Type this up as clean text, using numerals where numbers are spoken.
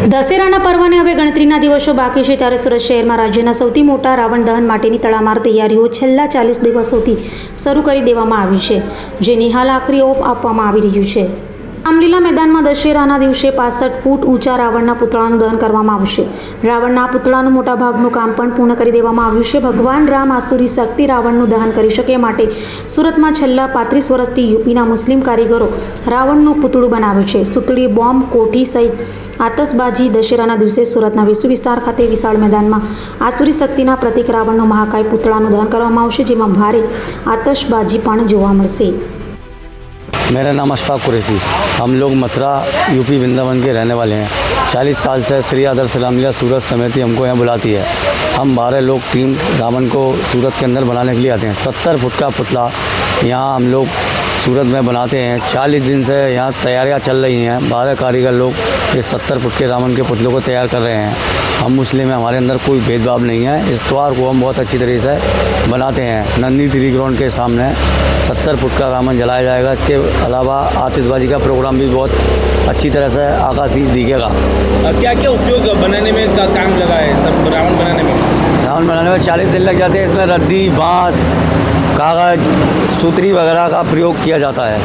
દશેરાના પર્વને હવે ગણતરીના દિવસો બાકી છે ત્યારે સુરત શહેરમાં રાજ્યના સૌથી મોટા રાવણ દહન માટેની તડામાર તૈયારીઓ છેલ્લા 40 દિવસોથી શરૂ કરી દેવામાં આવી છે, જેની હાલ આખરી ઓપ આપવામાં આવી રહ્યું છે। રામલીલા મેદાનમાં દશેરાના દિવસે 65 ફૂટ ઊંચા રાવણના પુતળાનું દહન કરવામાં આવશે। રાવણના પુતળાનું મોટા ભાગનું કામ પણ પૂર્ણ કરી દેવામાં આવ્યું છે। ભગવાન રામ આસુરી શક્તિ રાવણનું દહન કરી શકે માટે સુરતમાં છેલ્લા 35 વર્ષથી યુપીના મુસ્લિમ કારીગરો રાવણનું પુતળું બનાવે છે। સુતળી, બોમ્બ, કોઠી સહિત આતશબાજી દશેરાના દિવસે સુરતના વિશ્વ વિસ્તાર ખાતે વિશાળ મેદાનમાં આસુરી શક્તિના પ્રતીક રાવણનું મહાકાય પુતળાનું દહન કરવામાં આવશે, જેમાં ભારે આતશબાજી પણ જોવા મળશે। मेरा नाम अशफाक कुरैशी। हम लोग मथुरा यूपी वृंदावन के रहने वाले हैं। 40 साल से श्री आदर्श रामलीला सूरत समिति हमको यहाँ बुलाती है। हम 12 लोग टीम रावण को सूरत के अंदर बनाने के लिए आते हैं। 70 फुट का पुतला यहाँ हम लोग सूरत में बनाते हैं। 40 दिन से यहाँ तैयारियाँ चल रही हैं। 12 कारीगर लोग ये 70 फुट के रावण के पुतलों को तैयार कर रहे हैं। हम मुस्लिम हैं, हमारे अंदर कोई भेदभाव नहीं है। इस त्यौहार को हम बहुत अच्छी तरीके से बनाते हैं। नंदी तिरी ग्राउंड के सामने 70 फुट का रावण जलाया जाएगा। इसके अलावा आतिशबाजी का प्रोग्राम भी बहुत अच्छी तरह से आकाशीय दिखेगा। क्या क्या उपयोग बनाने में का काम लगा है सब रावण बनाने में? रावण बनाने में 40 दिन लग जाते हैं। इसमें रद्दी, बाँस, कागज, सूतरी वगैरह का प्रयोग किया जाता है।